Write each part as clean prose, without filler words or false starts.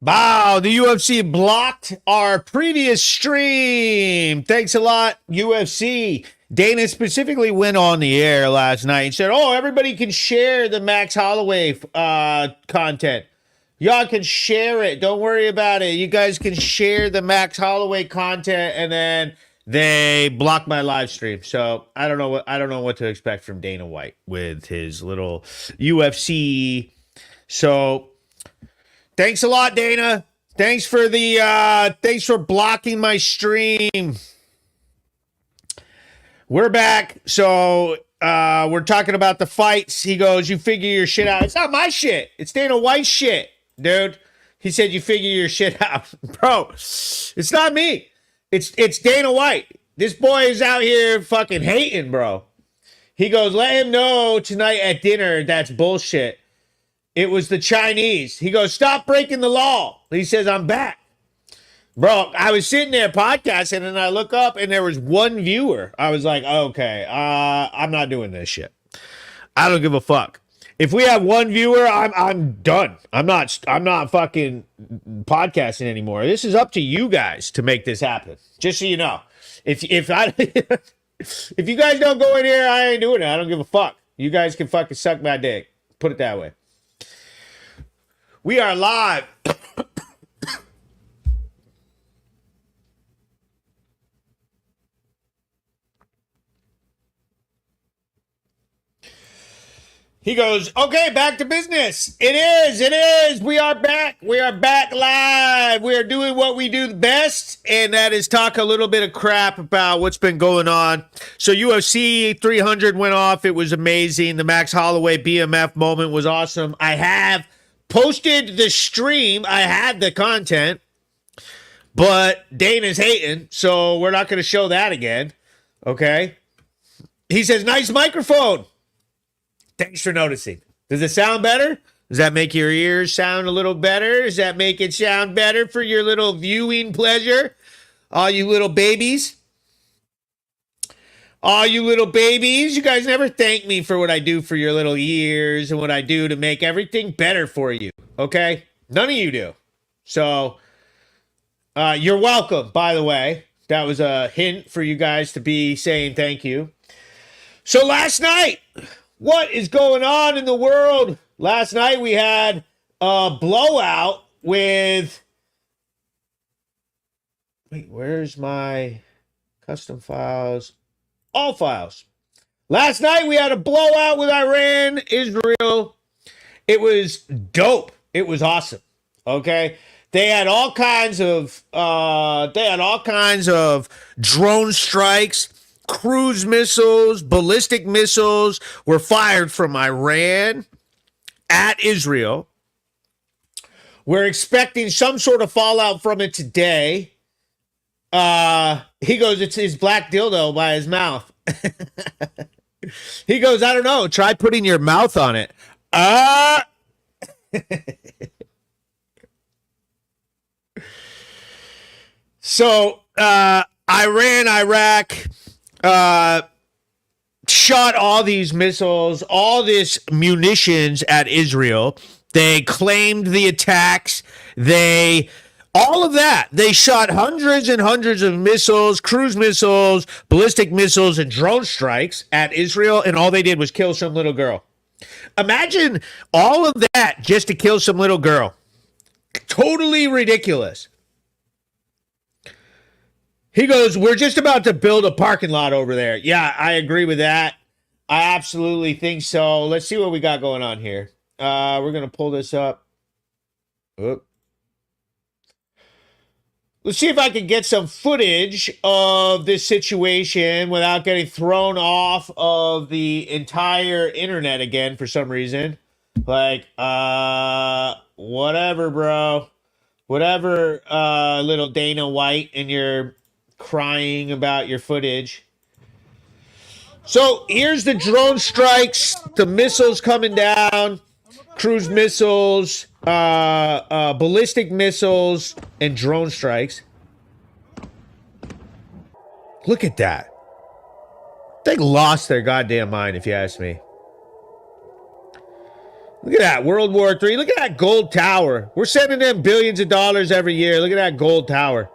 Wow, the UFC blocked our previous stream. Thanks a lot, UFC. Dana specifically went on the air last night and said, "Oh, everybody can share the Max Holloway content. Y'all can share it. Don't worry about it. You guys can share the Max Holloway content." And then they blocked my live stream. So I don't know what to expect from Dana White with his little UFC. So thanks a lot, Dana. Thanks for blocking my stream. We're back. So we're talking about the fights. He goes, "You figure your shit out." It's not my shit. It's Dana White's shit, dude. He said, "You figure your shit out." Bro, it's not me. It's Dana White. This boy is out here fucking hating, bro. He goes, "Let him know tonight at dinner that's bullshit. It was the Chinese." He goes, "Stop breaking the law." He says, "I'm back." Bro, I was sitting there podcasting and I look up and there was one viewer. I was like, okay, I'm not doing this shit. I don't give a fuck. If we have one viewer, I'm done. I'm not fucking podcasting anymore. This is up to you guys to make this happen. Just so you know. If you guys don't go in here, I ain't doing it. I don't give a fuck. You guys can fucking suck my dick. Put it that way. We are live. He goes, "Okay, back to business." It is. We are back. We are back live. We are doing what we do best, and that is talk a little bit of crap about what's been going on. So UFC 300 went off. It was amazing. The Max Holloway BMF moment was awesome. I have posted the stream. I had the content, but Dana's hating, so we're not going to show that again. Okay? He says, "Nice microphone." Thanks for noticing. Does it sound better? Does that make your ears sound a little better? Does that make it sound better for your little viewing pleasure? All you little babies? All you little babies? You guys never thank me for what I do for your little ears and what I do to make everything better for you. Okay? None of you do. So, you're welcome, by the way. That was a hint for you guys to be saying thank you. So last night, what is going on in the world? Last night we had a blowout with... Wait, where's my custom files? All files. Last night we had a blowout with Iran, Israel. It was dope. It was awesome. Okay? They had all kinds of drone strikes. Cruise missiles, ballistic missiles were fired from Iran at Israel. We're expecting some sort of fallout from it today. He goes, "It's his black dildo by his mouth." He goes, "I don't know. Try putting your mouth on it." So, Iran, Iraq, shot all these missiles, all this munitions at Israel. They claimed the attacks. All of that. They shot hundreds and hundreds of missiles, cruise missiles, ballistic missiles, and drone strikes at Israel, and all they did was kill some little girl. Imagine all of that just to kill some little girl. Totally ridiculous. He goes, "We're just about to build a parking lot over there." Yeah, I agree with that. I absolutely think so. Let's see what we got going on here. We're going to pull this up. Oop. Let's see if I can get some footage of this situation without getting thrown off of the entire internet again for some reason. Like, whatever, bro. Whatever, little Dana White and your... crying about your footage. So here's the drone strikes, the missiles coming down, cruise missiles, ballistic missiles, and drone strikes. Look at that. They lost their goddamn mind, if you ask me. Look at that, World War III. Look at that gold tower. We're sending them billions of dollars every year. Look at that gold tower.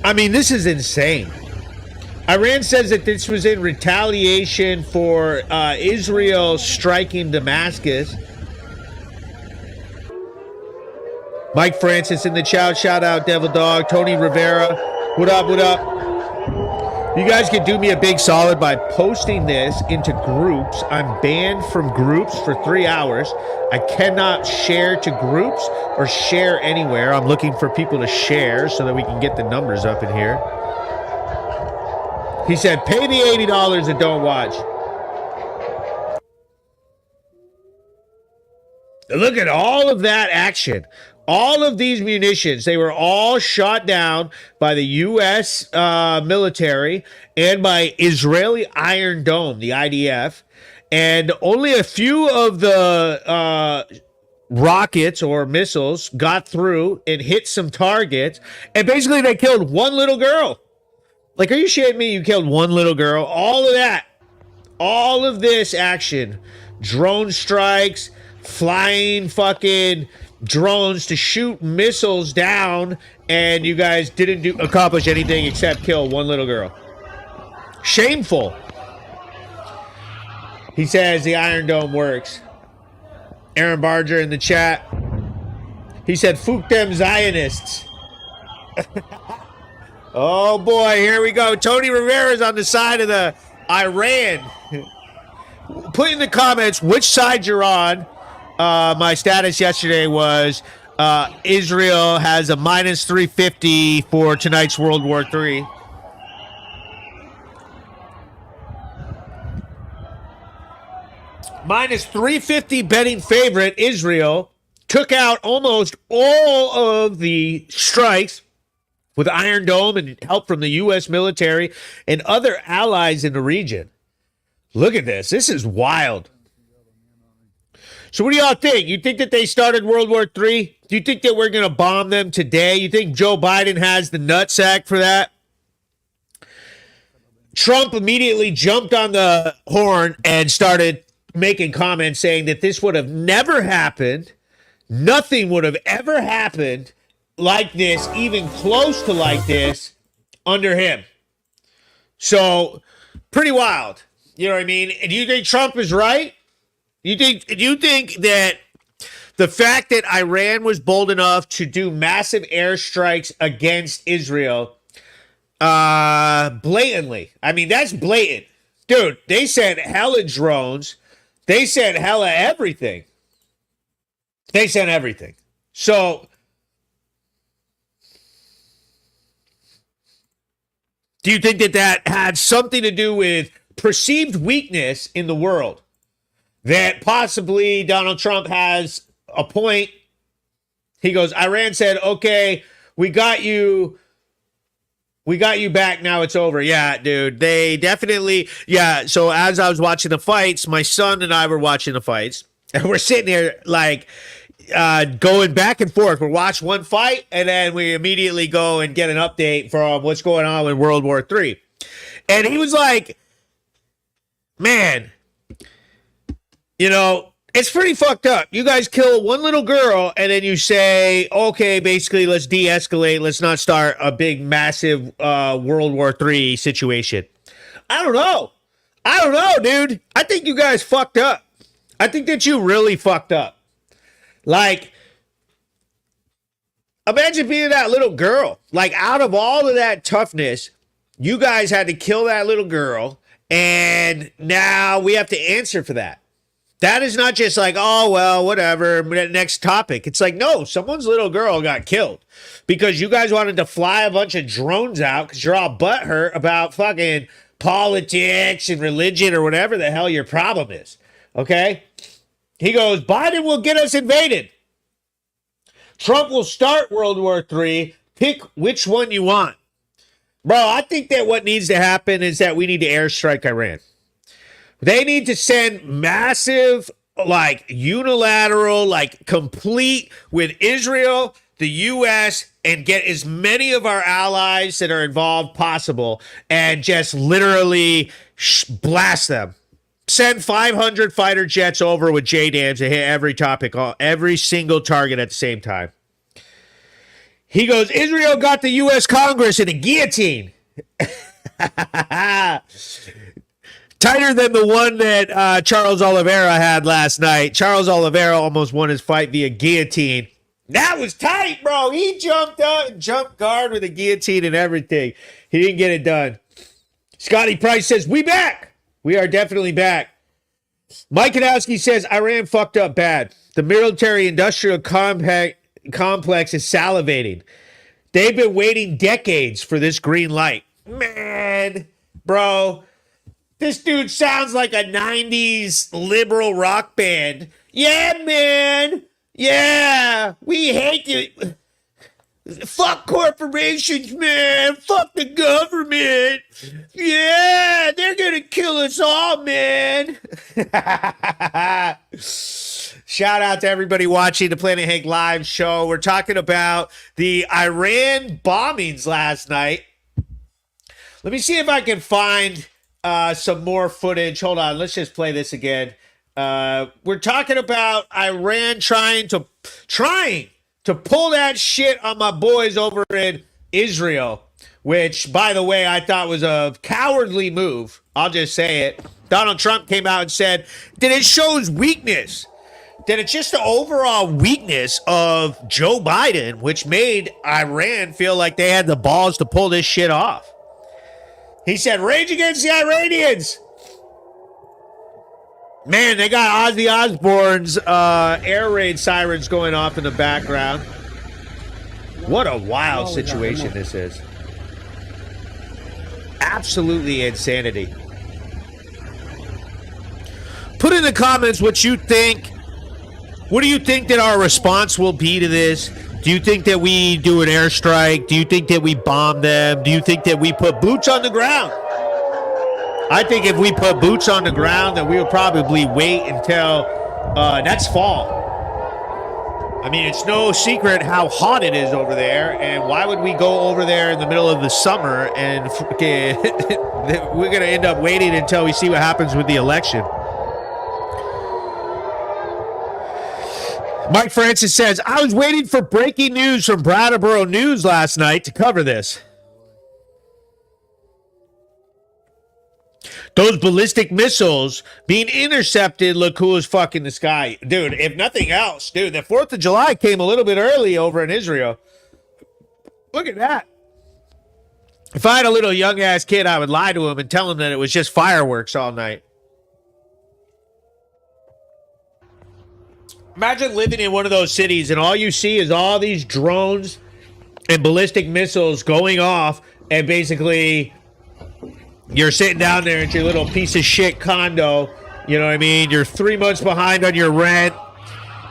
I mean, this is insane. Iran says that this was in retaliation for Israel striking Damascus. Mike Francis in the chat. Shout out, Devil Dog. Tony Rivera. What up, what up? You guys can do me a big solid by posting this into groups. I'm banned from groups for 3 hours. I cannot share to groups or share anywhere. I'm looking for people to share so that we can get the numbers up in here. He said, pay the $80 and don't watch. Look at all of that action. All of these munitions, they were all shot down by the U.S. Military and by Israeli Iron Dome, the IDF. And only a few of the rockets or missiles got through and hit some targets. And basically they killed one little girl. Like, are you shitting me? You killed one little girl? All of that. All of this action. Drone strikes, flying fucking drones to shoot missiles down, and you guys didn't accomplish anything except kill one little girl. Shameful. He says the Iron Dome works. Aaron Barger in the chat. He said, "Fook them Zionists." Oh boy, here we go. Tony Rivera's on the side of the Iran. Put in the comments which side you're on. My status yesterday was Israel has a minus 350 for tonight's World War III. Minus 350 betting favorite. Israel took out almost all of the strikes with Iron Dome and help from the U.S. military and other allies in the region. Look at this. This is wild. So what do y'all think? You think that they started World War III? Do you think that we're going to bomb them today? You think Joe Biden has the nutsack for that? Trump immediately jumped on the horn and started making comments saying that this would have never happened. Nothing would have ever happened like this, even close to like this, under him. So, pretty wild. You know what I mean? And do you think Trump is right? Do you think that the fact that Iran was bold enough to do massive airstrikes against Israel blatantly? I mean, that's blatant. Dude, they sent hella drones. They sent hella everything. They sent everything. So, do you think that that had something to do with perceived weakness in the world? That possibly Donald Trump has a point. He goes, Iran said, okay, we got you back. Now it's over. Yeah, dude, they definitely, yeah. So as I was watching the fights, my son and I were watching the fights, and we're sitting here like going back and forth. We'll watch one fight, and then we immediately go and get an update from what's going on in World War III. And he was like, man, you know, it's pretty fucked up. You guys kill one little girl, and then you say, okay, basically, let's de-escalate. Let's not start a big, massive World War III situation. I don't know, dude. I think you guys fucked up. I think that you really fucked up. Like, imagine being that little girl. Like, out of all of that toughness, you guys had to kill that little girl, and now we have to answer for that. That is not just like, oh, well, whatever, next topic. It's like, no, someone's little girl got killed because you guys wanted to fly a bunch of drones out because you're all butthurt about fucking politics and religion or whatever the hell your problem is. Okay? He goes, Biden will get us invaded. Trump will start World War III. Pick which one you want. Bro, I think that what needs to happen is that we need to airstrike Iran. They need to send massive, like, unilateral, like, complete with Israel. the U.S. and get as many of our allies that are involved possible and just literally blast them. Send 500 fighter jets over with JDAMs to hit every topic, every single target at the same time. He goes, Israel got the U.S. Congress in a guillotine. Tighter than the one that Charles Oliveira had last night. Charles Oliveira almost won his fight via guillotine. That was tight, bro. He jumped up and jumped guard with a guillotine and everything. He didn't get it done. Scotty Price says, we back. We are definitely back. Mike Kadowski says, Iran fucked up bad. The military-industrial complex is salivating. They've been waiting decades for this green light. Man, bro. This dude sounds like a 90s liberal rock band. Yeah, man. Yeah. We hate you. Fuck corporations, man. Fuck the government. Yeah, they're going to kill us all, man. Shout out to everybody watching the Planet Hank live show. We're talking about the Iran bombings last night. Let me see if I can find some more footage. Hold on. Let's just play this again. We're talking about Iran trying to pull that shit on my boys over in Israel, which, by the way, I thought was a cowardly move. I'll just say it. Donald Trump came out and said that it shows weakness, that it's just the overall weakness of Joe Biden, which made Iran feel like they had the balls to pull this shit off. He said, rage against the Iranians. Man, they got Ozzy Osbourne's air raid sirens going off in the background. What a wild situation this is. Absolutely insanity. Put in the comments what you think. What do you think that our response will be to this? Do you think that we do an airstrike? Do you think that we bomb them? Do you think that we put boots on the ground? I think if we put boots on the ground, then we would probably wait until next fall. I mean, it's no secret how hot it is over there, and why would we go over there in the middle of the summer and we're going to end up waiting until we see what happens with the election. Mike Francis says, I was waiting for breaking news from Brattleboro News last night to cover this. Those ballistic missiles being intercepted look cool as fuck in the sky. Dude, if nothing else, dude, the 4th of July came a little bit early over in Israel. Look at that. If I had a little young-ass kid, I would lie to him and tell him that it was just fireworks all night. Imagine living in one of those cities and all you see is all these drones and ballistic missiles going off, and basically you're sitting down there at your little piece of shit condo. You know what I mean? You're 3 months behind on your rent.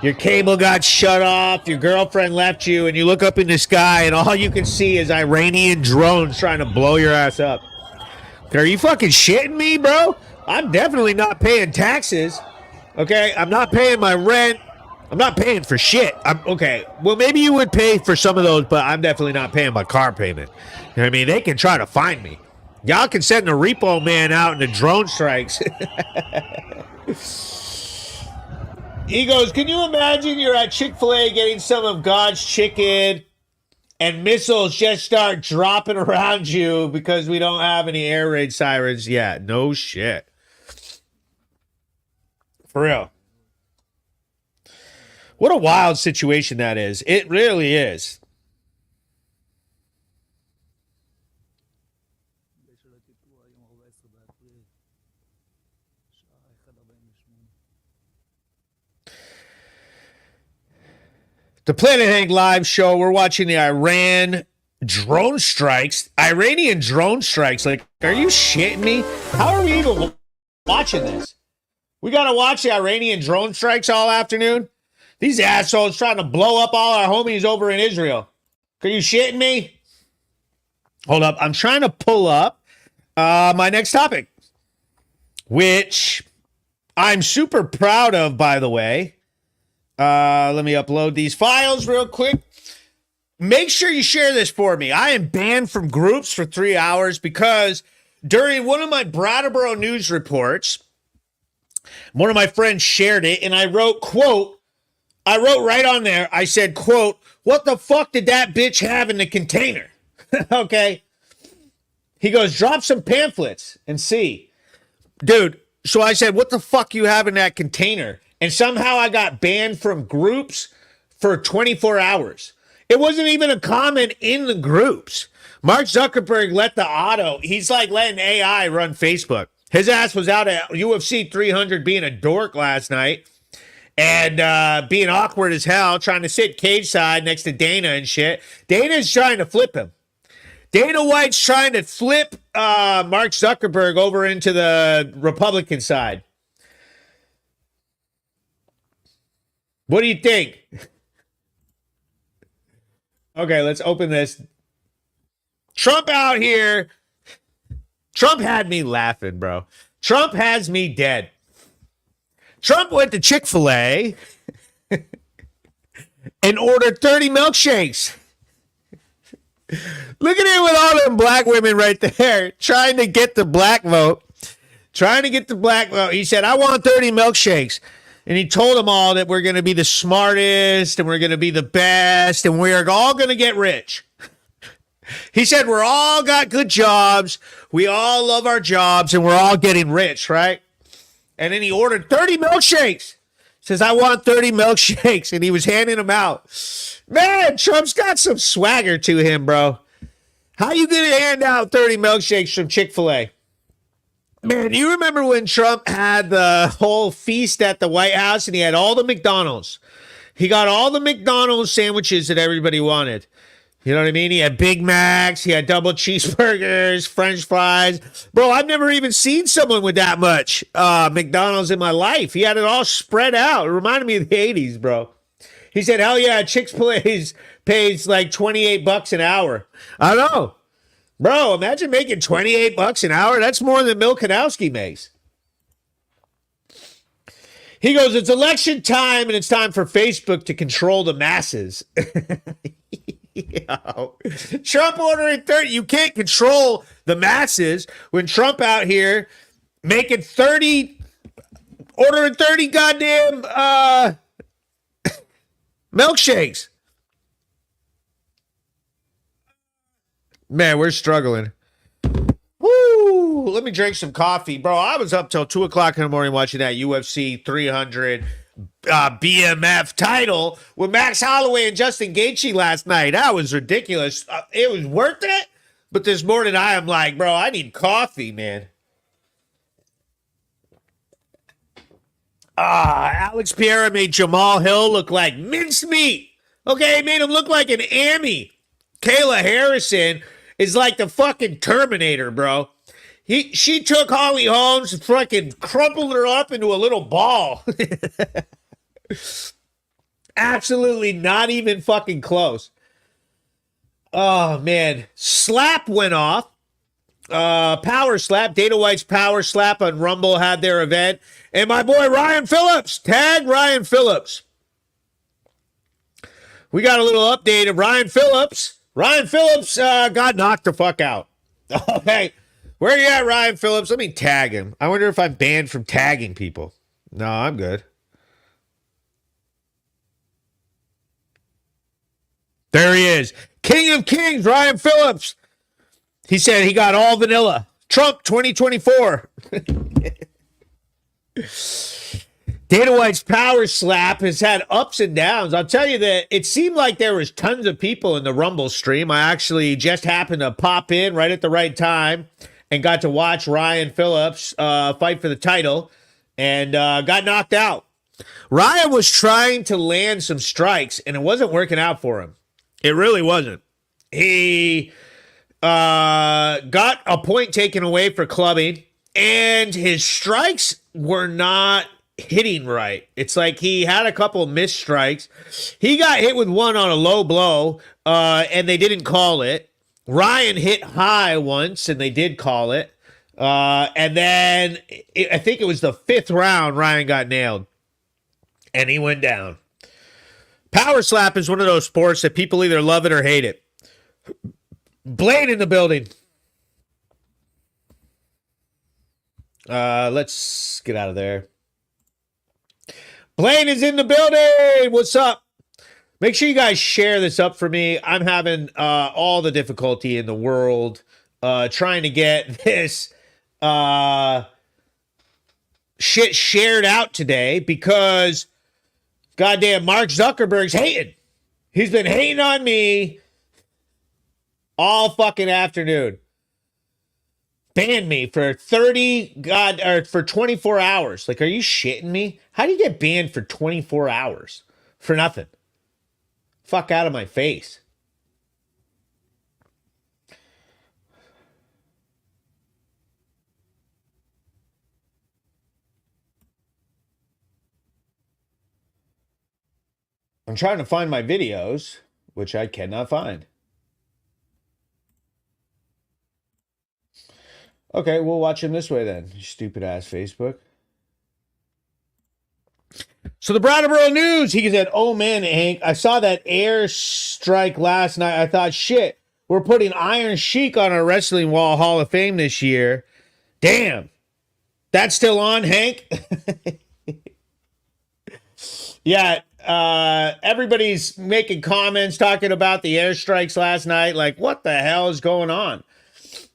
Your cable got shut off. Your girlfriend left you, and you look up in the sky and all you can see is Iranian drones trying to blow your ass up. Are you fucking shitting me, bro? I'm definitely not paying taxes. Okay? I'm not paying my rent. I'm not paying for shit. Okay, well, maybe you would pay for some of those, but I'm definitely not paying my car payment. You know what I mean? They can try to find me. Y'all can send the repo man out in the drone strikes. He goes, can you imagine you're at Chick-fil-A getting some of God's chicken and missiles just start dropping around you because we don't have any air raid sirens yet? No shit. For real. What a wild situation that is. It really is. The Planet Hank live show, we're watching the Iranian drone strikes. Like, are you shitting me? How are we even watching this? We got to watch the Iranian drone strikes all afternoon? These assholes trying to blow up all our homies over in Israel. Are you shitting me? Hold up. I'm trying to pull up my next topic, which I'm super proud of, by the way. Let me upload these files real quick. make sure you share this for me. I am banned from groups for 3 hours because during one of my Brattleboro news reports, one of my friends shared it, and I wrote, quote, I wrote right on there, I said, quote, what the fuck did that bitch have in the container? Okay. He goes, drop some pamphlets and see. Dude, so I said, what the fuck you have in that container? And somehow I got banned from groups for 24 hours. It wasn't even a comment in the groups. Mark Zuckerberg let the auto, he's like letting AI run Facebook. His ass was out at UFC 300 being a dork last night and being awkward as hell, trying to sit cage side next to Dana and shit. Dana's trying to flip him. Dana White's trying to flip Mark Zuckerberg over into the Republican side. What do you think? Okay, let's open this. Trump out here. Trump had me laughing, bro. Trump has me dead. Trump went to Chick-fil-A and ordered 30 milkshakes. Look at him with all them black women right there trying to get the black vote. Trying to get the black vote. He said, I want 30 milkshakes. And he told them all that we're going to be the smartest and we're going to be the best and we're all going to get rich. He said, we're all got good jobs. We all love our jobs and we're all getting rich, right? And then he ordered 30 milkshakes. Says, I want 30 milkshakes. And he was handing them out. Man, Trump's got some swagger to him, bro. How you going to hand out 30 milkshakes from Chick-fil-A? Man, you remember when Trump had the whole feast at the White House and he had all the McDonald's? He got all the McDonald's sandwiches that everybody wanted. You know what I mean? He had Big Macs, he had double cheeseburgers, French fries. Bro, I've never even seen someone with that much McDonald's in my life. He had it all spread out. It reminded me of the 80s, bro. He said, hell yeah, Chick-fil-A pays like $28 an hour. I know. Bro, imagine making $28 an hour. That's more than Milkanowski makes. He goes, it's election time and it's time for Facebook to control the masses. Yo, Trump ordering 30. You can't control the masses when Trump out here making 30, ordering 30 goddamn milkshakes. Man, we're struggling. Woo! Let me drink some coffee. Bro, I was up till 2 o'clock in the morning watching that UFC 300 BMF title with Max Holloway and Justin Gaethje last night. That was ridiculous. It was worth it. But this morning I am like, bro, I need coffee, man. Alex Pereira made Jamal Hill look like mincemeat. Okay, he made him look like an Emmy. Kayla Harrison is like the fucking Terminator, bro. She took Holly Holmes and fucking crumpled her up into a little ball. Absolutely not even fucking close. Oh, man. Slap went off. Power Slap. Dana White's Power Slap on Rumble had their event. And my boy Ryan Phillips. Tag Ryan Phillips. We got a little update of Ryan Phillips. Ryan Phillips got knocked the fuck out. Okay. Where you at, Ryan Phillips? Let me tag him. I wonder if I'm banned from tagging people. No, I'm good. There he is. King of Kings, Ryan Phillips. He said he got all vanilla. Trump 2024. Dana White's Power Slap has had ups and downs. I'll tell you that it seemed like there was tons of people in the Rumble stream. I actually just happened to pop in right at the right time and got to watch Ryan Phillips fight for the title and got knocked out. Ryan was trying to land some strikes, and it wasn't working out for him. It really wasn't. He got a point taken away for clubbing, and his strikes were not hitting right. It's like he had a couple missed strikes. He got hit with one on a low blow, and they didn't call it. Ryan hit high once, and they did call it. And then I think it was the 5th round, Ryan got nailed, and he went down. Power slap is one of those sports that people either love it or hate it. Blade in the building. Let's get out of there. Blaine is in the building. What's up? Make sure you guys share this up for me. I'm having all the difficulty in the world trying to get this shit shared out today because goddamn Mark Zuckerberg's hating. He's been hating on me all fucking afternoon. Banned me for 24 hours. Like, are you shitting me? How do you get banned for 24 hours? For nothing. Fuck out of my face. I'm trying to find my videos, which I cannot find. Okay, we'll watch him this way then, you stupid ass Facebook. So the Brattleboro News, he said, oh man, Hank, I saw that airstrike last night. I thought, shit, we're putting Iron Sheik on our Wrestling Wall Hall of Fame this year. Damn. That's still on, Hank? Yeah, everybody's making comments talking about the airstrikes last night. Like, what the hell is going on?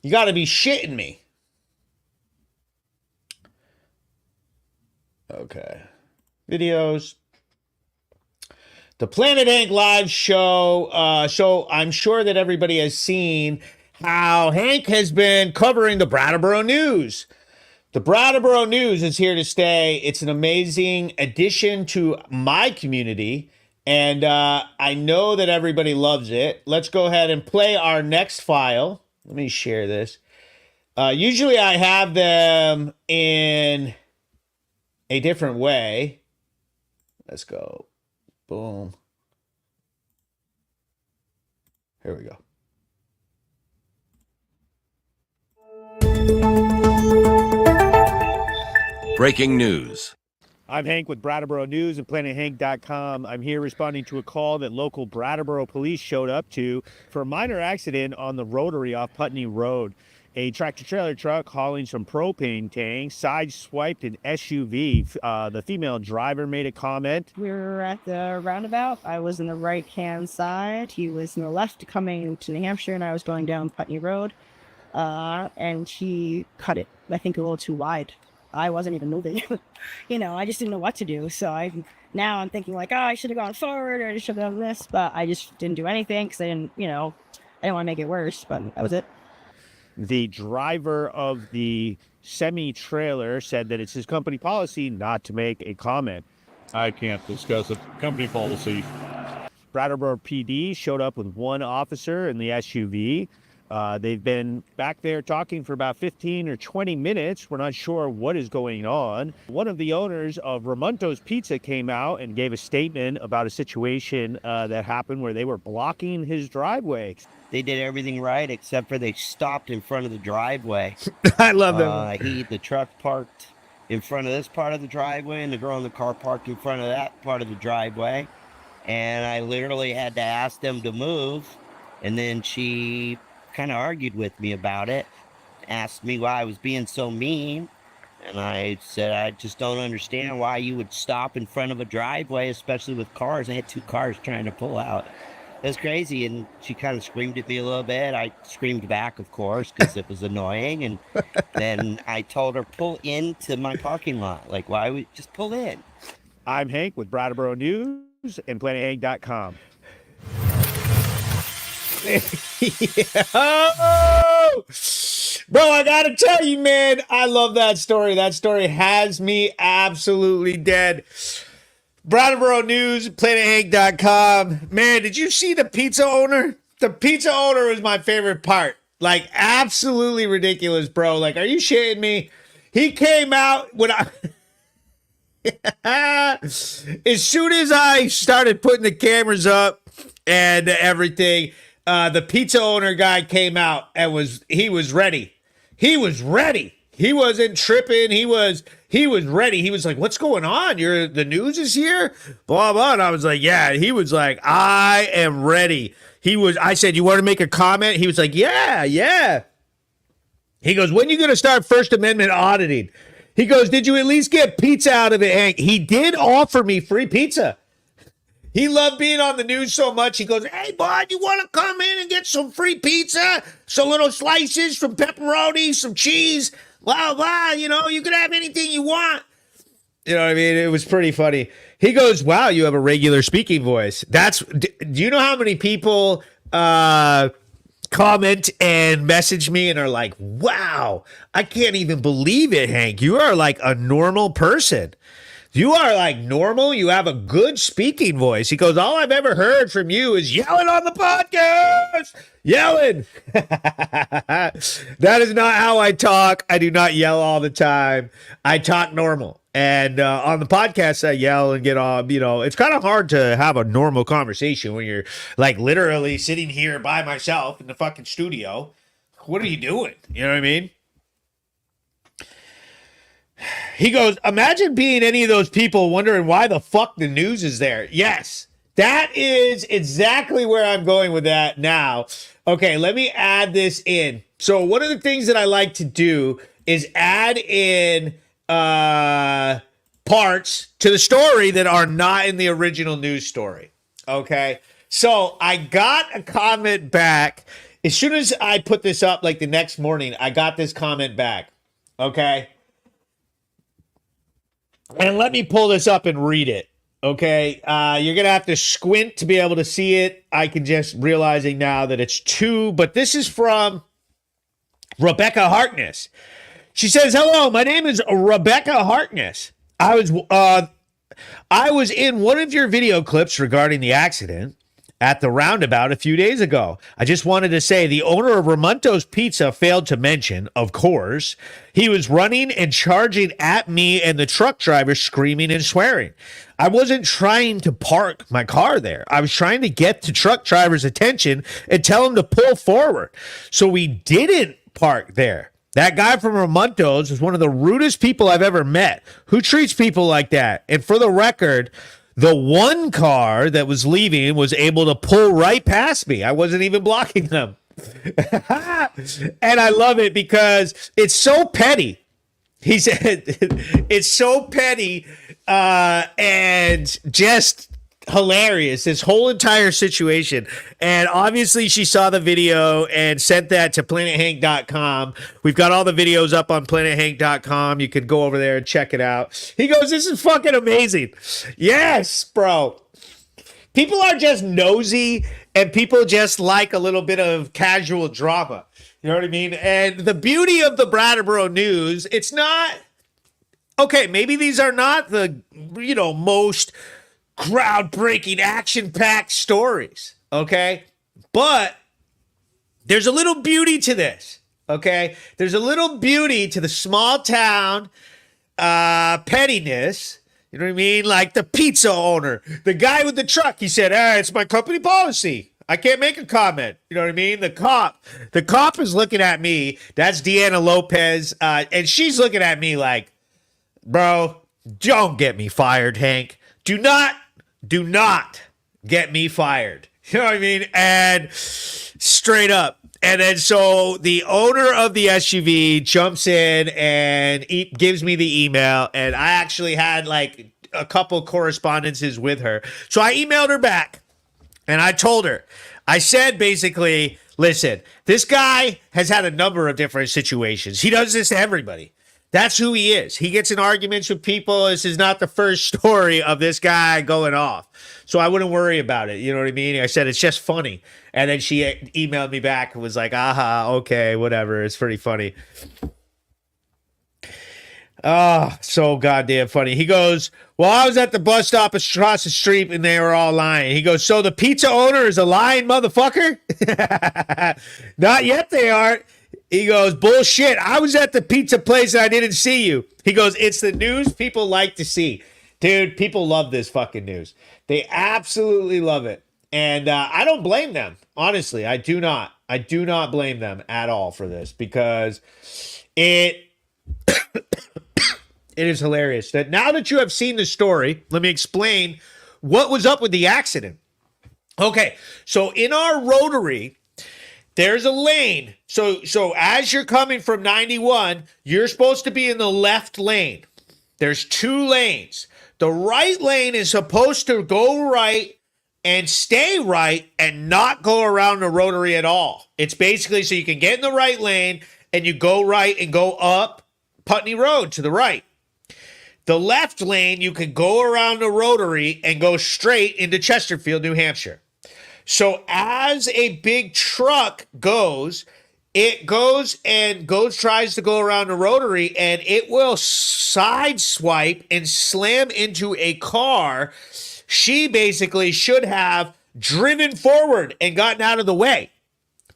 You got to be shitting me. Okay. Videos. The Planet Hank live show. So I'm sure that everybody has seen how Hank has been covering the Brattleboro News. The Brattleboro News is here to stay. It's an amazing addition to my community, and I know that everybody loves it. Let's go ahead and play our next file. Let me share this. Usually I have them in a different way. Let's go. Boom. Here we go. Breaking news. I'm Hank with Brattleboro News and PlanetHank.com. I'm here responding to a call that local Brattleboro police showed up to for a minor accident on the rotary off Putney Road. A tractor-trailer truck hauling some propane tanks side-swiped an SUV. The female driver made a comment. We were at the roundabout. I was in the right-hand side. He was in the left coming to New Hampshire, and I was going down Putney Road. And he cut it, I think, a little too wide. I wasn't even moving. I just didn't know what to do. So now I'm thinking like, I should have gone forward or I should have done this, but I just didn't do anything because I didn't want to make it worse, but that was it. The driver of the semi-trailer said that it's his company policy not to make a comment. I can't discuss it. Company policy. Brattleboro PD showed up with one officer in the SUV. They've been back there talking for about 15 or 20 minutes. We're not sure what is going on. One of the owners of Ramonto's Pizza came out and gave a statement about a situation that happened where they were blocking his driveway. They did everything right except for they stopped in front of the driveway. I love that. The truck parked in front of this part of the driveway and the girl in the car parked in front of that part of the driveway. And I literally had to ask them to move. And then she kind of argued with me about it, asked me why I was being so mean, and I said I just don't understand why you would stop in front of a driveway, especially with cars. I had two cars trying to pull out. It was crazy, and she kind of screamed at me a little bit. I screamed back, of course, because it was annoying, and then I told her, pull into my parking lot. Like, why would just pull in? I'm Hank with Brattleboro News and PlanetHank.com. Oh! Bro, I gotta tell you, man, I love that story. That story has me absolutely dead. Brattleboro News, PlanetHank.com. Man, did you see the pizza owner? The pizza owner was my favorite part. Like, absolutely ridiculous, bro. Like, are you shitting me? He came out when as soon as I started putting the cameras up and everything, the pizza owner guy came out and he was ready. He was ready. He wasn't tripping. He was He was ready. He was like, what's going on? The news is here? Blah, blah. And I was like, yeah. He was like, I am ready. I said, you want to make a comment? He was like, yeah. He goes, when are you going to start First Amendment auditing? He goes, did you at least get pizza out of it, Hank? He did offer me free pizza. He loved being on the news so much. He goes, hey, bud, you want to come in and get some free pizza? Some little slices, some pepperoni, some cheese, blah, blah. You know, you can have anything you want. You know what I mean? It was pretty funny. He goes, wow, you have a regular speaking voice. Do you know how many people comment and message me and are like, wow, I can't even believe it, Hank. You are like a normal person. You are like normal. You have a good speaking voice. He goes, all I've ever heard from you is yelling on the podcast. Yelling. That is not how I talk. I do not yell all the time. I talk normal. And on the podcast, I yell and get on. You know, it's kind of hard to have a normal conversation when you're like literally sitting here by myself in the fucking studio. What are you doing? You know what I mean? He goes, imagine being any of those people wondering why the fuck the news is there. Yes, that is exactly where I'm going with that now. Okay, let me add this in. So one of the things that I like to do is add in parts to the story that are not in the original news story. Okay, so I got a comment back. As soon as I put this up, like the next morning, I got this comment back. Okay. And let me pull this up and read it, okay? You're going to have to squint to be able to see it. I can just realizing now that it's two, but this is from Rebecca Harkness. She says, hello, my name is Rebecca Harkness. I was in one of your video clips regarding the accident at the roundabout a few days ago. I just wanted to say the owner of Ramonto's Pizza failed to mention, of course, he was running and charging at me and the truck driver screaming and swearing. I wasn't trying to park my car there. I was trying to get the truck driver's attention and tell him to pull forward. So we didn't park there. That guy from Ramonto's is one of the rudest people I've ever met. Who treats people like that? And for the record, the one car that was leaving was able to pull right past me. I wasn't even blocking them. And I love it because it's so petty. He said it's so petty and just hilarious, this whole entire situation. And obviously she saw the video and sent that to planethank.com. We've got all the videos up on planethank.com. You could go over there and check it out. He goes, this is fucking amazing. Yes, bro. People are just nosy and people just like a little bit of casual drama. You know what I mean? And the beauty of the Brattleboro news, it's not, okay, maybe these are not the, most groundbreaking, action-packed stories, okay? But there's a little beauty to this, okay? There's a little beauty to the small town pettiness, you know what I mean? Like the pizza owner, the guy with the truck, he said, it's my company policy. I can't make a comment. You know what I mean? The cop is looking at me. That's Deanna Lopez. And she's looking at me like, bro, don't get me fired, Hank. Do not get me fired. You know what I mean? And straight up. And then so the owner of the SUV jumps in and gives me the email. And I actually had like a couple correspondences with her. So I emailed her back and I told her, I said basically, listen, this guy has had a number of different situations. He does this to everybody. That's who he is. He gets in arguments with people. This is not the first story of this guy going off. So I wouldn't worry about it. You know what I mean? I said, it's just funny. And then she emailed me back and was like, aha, okay, whatever. It's pretty funny. Oh, so goddamn funny. He goes, well, I was at the bus stop across the street and they were all lying. He goes, so the pizza owner is a lying motherfucker? Not yet they aren't. He goes, bullshit. I was at the pizza place and I didn't see you. He goes, it's the news people like to see. Dude, people love this fucking news. They absolutely love it. And I don't blame them. Honestly, I do not. I do not blame them at all for this because it It is hilarious that now that you have seen the story, let me explain what was up with the accident. Okay, so in our rotary, there's a lane. So as you're coming from 91, you're supposed to be in the left lane. There's 2 lanes. The right lane is supposed to go right and stay right and not go around the rotary at all. It's basically so you can get in the right lane and you go right and go up Putney Road to the right. The left lane, you can go around the rotary and go straight into Chesterfield, New Hampshire. So as a big truck goes, it goes and tries to go around the rotary, and it will side swipe and slam into a car. She basically should have driven forward and gotten out of the way.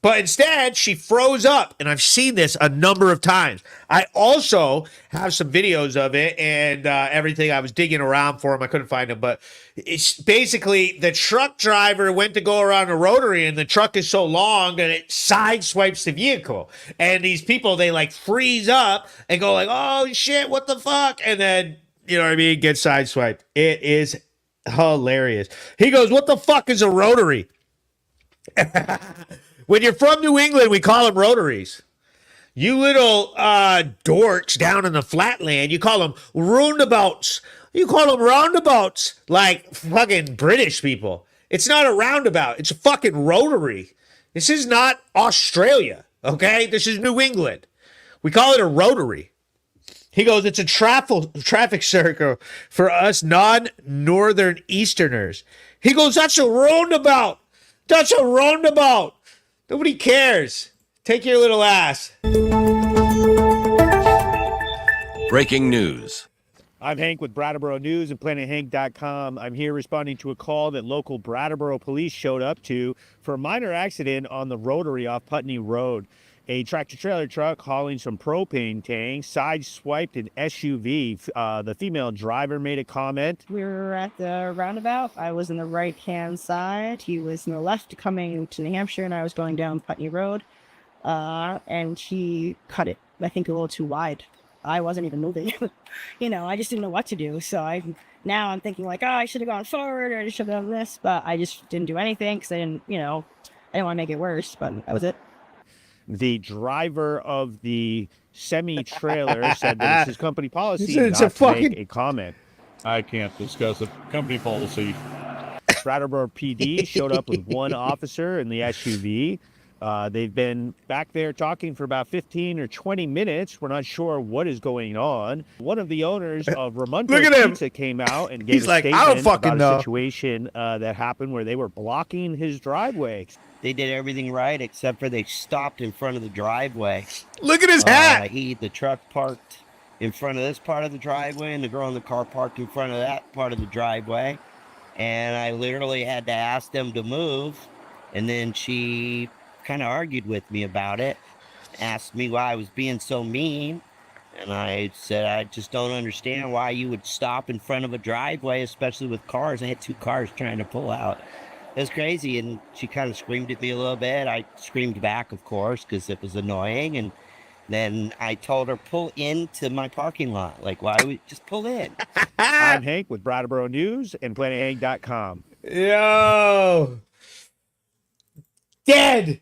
But instead, she froze up, and I've seen this a number of times. I also have some videos of it and everything. I was digging around for them. I couldn't find them, but it's basically the truck driver went to go around the rotary, and the truck is so long that it sideswipes the vehicle. And these people, they like freeze up and go like, "Oh shit, what the fuck?" And then, you know what I mean, get sideswiped. It is hilarious. He goes, "What the fuck is a rotary?" When you're from New England, we call them rotaries. You little dorks down in the flatland, you call them roundabouts. You call them roundabouts like fucking British people. It's not a roundabout. It's a fucking rotary. This is not Australia, okay? This is New England. We call it a rotary. He goes, "It's a traffic circle for us non-northern Easterners." He goes, "That's a roundabout. That's a roundabout. Nobody cares. Take your little ass." Breaking news. I'm Hank with Brattleboro News and PlanetHank.com. I'm here responding to a call that local Brattleboro police showed up to for a minor accident on the rotary off Putney Road. A tractor-trailer truck hauling some propane tanks side-swiped an SUV. The female driver made a comment. We were at the roundabout. I was in the right-hand side. He was in the left coming to New Hampshire, and I was going down Putney Road. And he cut it, I think, a little too wide. I wasn't even moving. I just didn't know what to do. So now I'm thinking like, I should have gone forward, or I should have done this, but I just didn't do anything because I didn't want to make it worse, but that was it. The driver of the semi-trailer said that it's his company policy It's not a to make fucking- a comment. I can't discuss it. Company policy. Brattleboro PD showed up with 1 officer in the SUV. They've been back there talking for about 15 or 20 minutes. We're not sure what is going on. One of the owners of Ramonto Look at him. Pizza came out and gave He's a like, "I statement don't fucking about know." a situation that happened where they were blocking his driveway. They did everything right except for they stopped in front of the driveway. Look at his hat. The truck parked in front of this part of the driveway, and the girl in the car parked in front of that part of the driveway. And I literally had to ask them to move. And then she kind of argued with me about it, asked me why I was being so mean. And I said, I just don't understand why you would stop in front of a driveway, especially with cars. I had 2 cars trying to pull out. It was crazy, and she kind of screamed at me a little bit. I screamed back, of course, because it was annoying. And then I told her, pull into my parking lot. Like, why would we just pull in? I'm Hank with Brattleboro News and PlanetHank.com. Yo. Dead.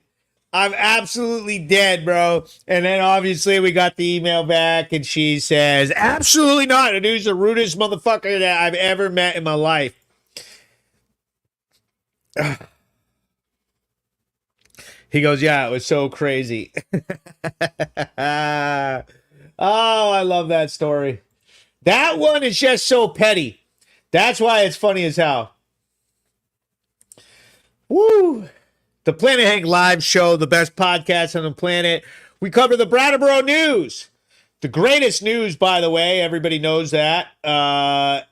I'm absolutely dead, bro. And then obviously we got the email back, and she says, "Absolutely not. And he's the rudest motherfucker that I've ever met in my life." He goes, "Yeah, it was so crazy." Oh, I love that story. That one is just so petty. That's why it's funny as hell. Woo! The Planet Hank Live Show, the best podcast on the planet. We cover the Brattleboro news. The greatest news, by the way. Everybody knows that.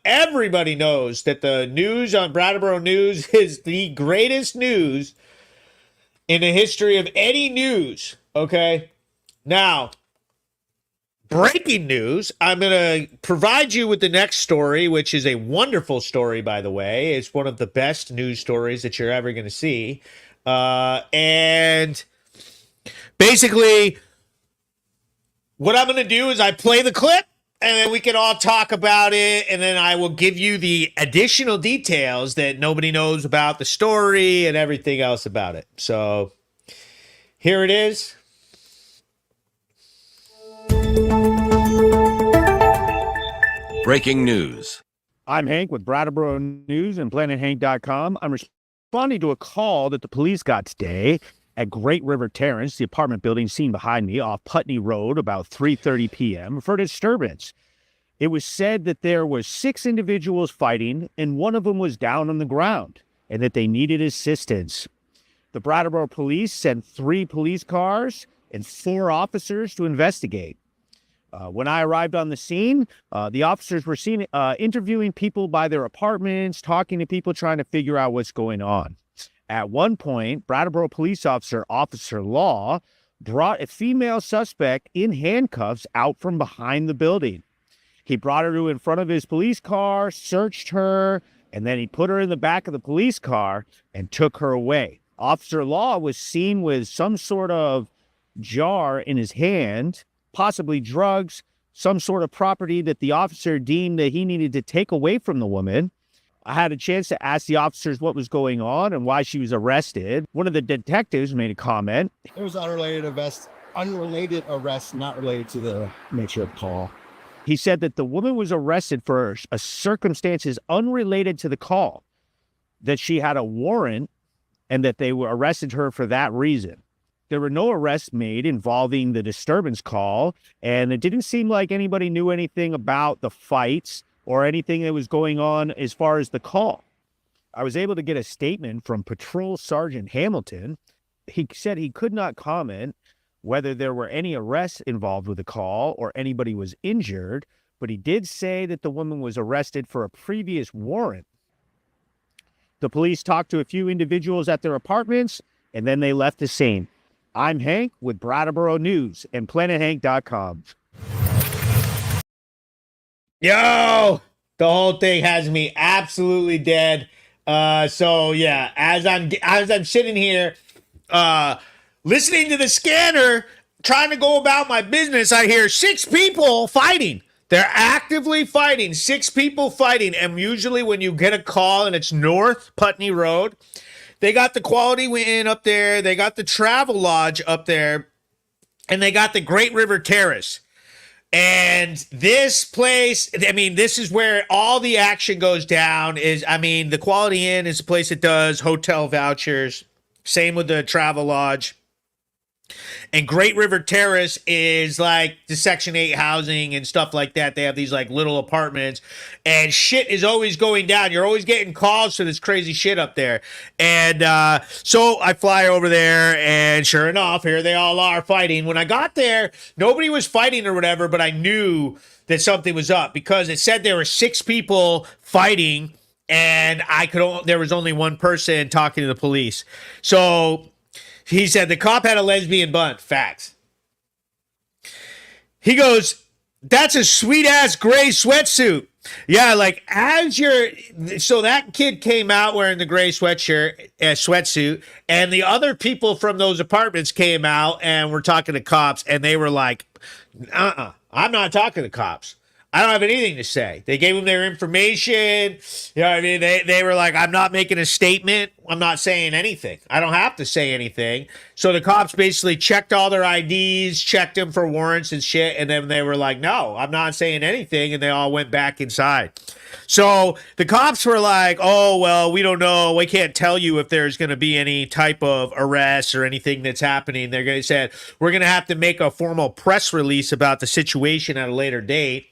Everybody knows that the news on Brattleboro News is the greatest news in the history of any news. Okay? Now, breaking news. I'm going to provide you with the next story, which is a wonderful story, by the way. It's one of the best news stories that you're ever going to see. And basically, what I'm going to do is I play the clip, and then we can all talk about it, and then I will give you the additional details that nobody knows about the story and everything else about it. So here it is. Breaking news. I'm Hank with Brattleboro News and PlanetHank.com. I'm responding to a call that the police got today at Great River Terrace, the apartment building seen behind me off Putney Road, about 3:30 p.m. for disturbance. It was said that there were 6 individuals fighting and one of them was down on the ground and that they needed assistance. The Brattleboro police sent 3 police cars and 4 officers to investigate. When I arrived on the scene, the officers were seen interviewing people by their apartments, talking to people, trying to figure out what's going on. At one point, Brattleboro police officer, Officer Law, brought a female suspect in handcuffs out from behind the building. He brought her to in front of his police car, searched her, and then he put her in the back of the police car and took her away. Officer Law was seen with some sort of jar in his hand, possibly drugs, some sort of property that the officer deemed that he needed to take away from the woman. I had a chance to ask the officers what was going on and why she was arrested. One of the detectives made a comment. It was unrelated arrest, not related to the nature of the call. He said that the woman was arrested for circumstances unrelated to the call, that she had a warrant and that they were arrested her for that reason. There were no arrests made involving the disturbance call, and it didn't seem like anybody knew anything about the fights or anything that was going on as far as the call. I was able to get a statement from Patrol Sergeant Hamilton. He said he could not comment whether there were any arrests involved with the call or anybody was injured, but he did say that the woman was arrested for a previous warrant. The police talked to a few individuals at their apartments, and then they left the scene. I'm Hank with Brattleboro News and PlanetHank.com. Yo, the whole thing has me absolutely dead. So yeah, as I'm sitting here, listening to the scanner, trying to go about my business, I hear 6 people fighting. They're actively fighting, 6 people fighting. And usually when you get a call and it's North Putney Road, they got the Quality Inn up there, they got the Travel Lodge up there, and they got the Great River Terrace. And this place, I mean, this is where all the action goes down. The Quality Inn is a place that does hotel vouchers. Same with the Travel Lodge. And Great River Terrace is like the Section 8 housing and stuff like that. They have these like little apartments and shit is always going down. You're always getting calls for this crazy shit up there. And so I fly over there and sure enough, here they all are fighting. When I got there, nobody was fighting or whatever, but I knew that something was up because it said there were 6 people fighting and there was only one person talking to the police. So he said the cop had a lesbian bunt. Facts. He goes, that's a sweet ass gray sweatsuit. Yeah, like so that kid came out wearing the gray sweatsuit, and the other people from those apartments came out and were talking to cops, and they were like, I'm not talking to cops. I don't have anything to say. They gave them their information. You know what I mean? They were like, I'm not making a statement. I'm not saying anything. I don't have to say anything. So the cops basically checked all their IDs, checked them for warrants and shit. And then they were like, no, I'm not saying anything. And they all went back inside. So the cops were like, oh, well, we don't know. We can't tell you if there's going to be any type of arrest or anything that's happening. They're going to say, we're going to have to make a formal press release about the situation at a later date.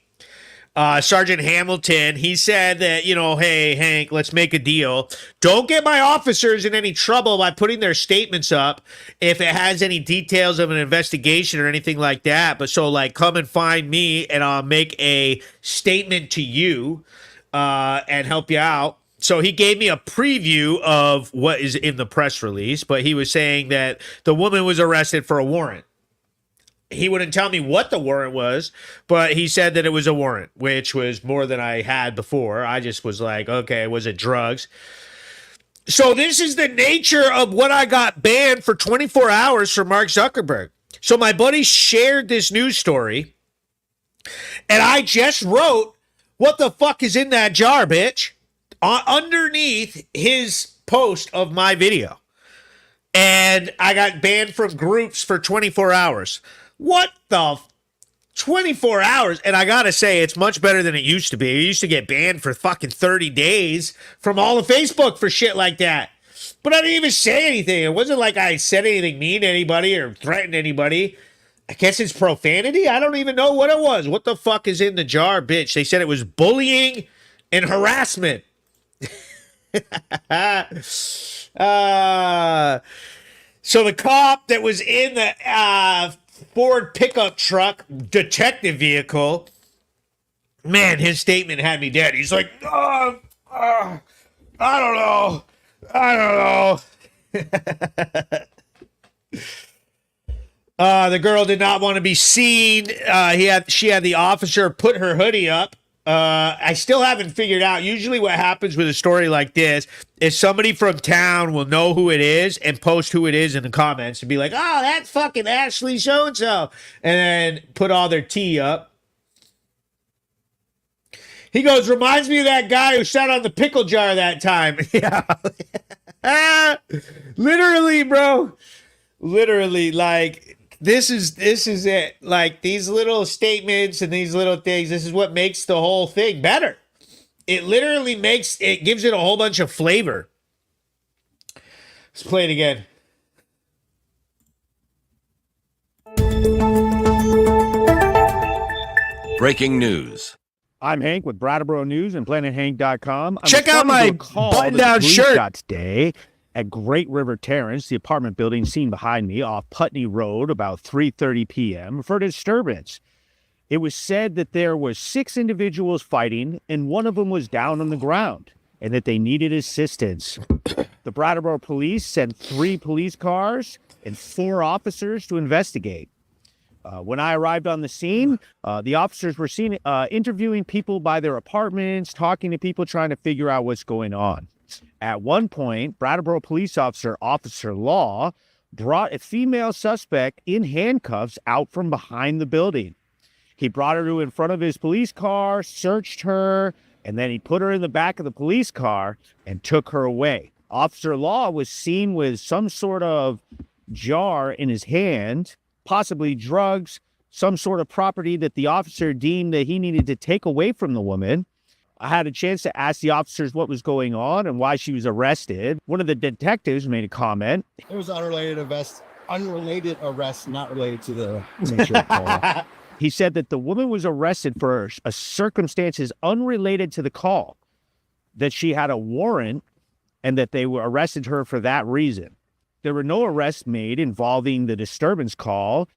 Sergeant Hamilton, he said that, hey, Hank, let's make a deal. Don't get my officers in any trouble by putting their statements up if it has any details of an investigation or anything like that. But so, come and find me and I'll make a statement to you and help you out. So he gave me a preview of what is in the press release, but he was saying that the woman was arrested for a warrant. He wouldn't tell me what the warrant was, but he said that it was a warrant, which was more than I had before. I just was like, okay, was it drugs? So this is the nature of what I got banned for 24 hours from Mark Zuckerberg. So my buddy shared this news story, And I just wrote, what the fuck is in that jar, bitch? Underneath his post of my video. And I got banned from groups for 24 hours. What the 24 hours? And I gotta say, it's much better than it used to be. I used to get banned for fucking 30 days from all of Facebook for shit like that. But I didn't even say anything. It wasn't like I said anything mean to anybody or threatened anybody. I guess it's profanity. I don't even know what it was. What the fuck is in the jar, bitch? They said it was bullying and harassment. So the cop that was in the Ford pickup truck detective vehicle, man, his statement had me dead. He's like, I don't know. The girl did not want to be seen. She had the officer put her hoodie up. I still haven't figured out. Usually what happens with a story like this is somebody from town will know who it is and post who it is in the comments and be like, oh, that's fucking Ashley so-and-so. And then put all their tea up. He goes, reminds me of that guy who sat on the pickle jar that time. Yeah. Literally, bro. Literally, like, this is it. Like, these little statements and these little things, this is what makes the whole thing better. It literally gives it a whole bunch of flavor. Let's play it again. Breaking news. I'm Hank with Brattleboro News and PlanetHank.com. Check out my button-down shirt today at Great River Terrace, the apartment building seen behind me off Putney Road about 3:30 p.m. for disturbance. It was said that there were 6 individuals fighting and one of them was down on the ground and that they needed assistance. The Brattleboro police sent 3 police cars and 4 officers to investigate. When I arrived on the scene, the officers were seen interviewing people by their apartments, talking to people, trying to figure out what's going on. At one point, Brattleboro police officer, Officer Law, brought a female suspect in handcuffs out from behind the building. He brought her to in front of his police car, searched her, and then he put her in the back of the police car and took her away. Officer Law was seen with some sort of jar in his hand, possibly drugs, some sort of property that the officer deemed that he needed to take away from the woman. I had a chance to ask the officers what was going on and why she was arrested. One of the detectives made a comment. It was unrelated arrest, not related to the He said that the woman was arrested for circumstances unrelated to the call, that she had a warrant and that they were arrested her for that reason. There were no arrests made involving the disturbance call,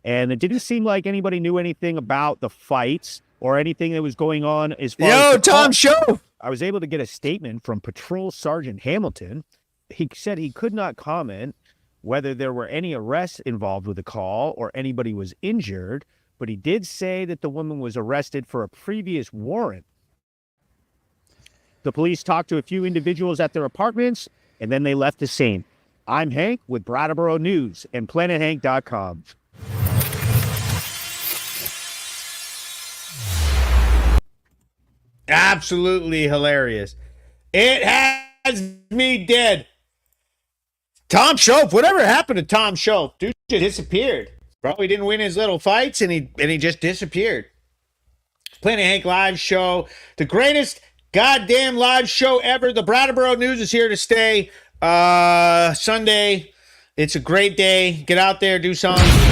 and it didn't seem like anybody knew anything about the fights or anything that was going on as far as the Tom call. Show. I was able to get a statement from Patrol Sergeant Hamilton. He said he could not comment whether there were any arrests involved with the call or anybody was injured, but he did say that the woman was arrested for a previous warrant. The police talked to a few individuals at their apartments, and then they left the scene. I'm Hank with Brattleboro News and PlanetHank.com. Absolutely hilarious. It has me dead. Tom Shoaf, whatever happened to Tom Shoaf? Dude just disappeared. Probably didn't win his little fights and he just disappeared. Planet Hank live show, the greatest goddamn live show ever. The Brattleboro News is here to stay. Sunday, it's a great day. Get out there, do something.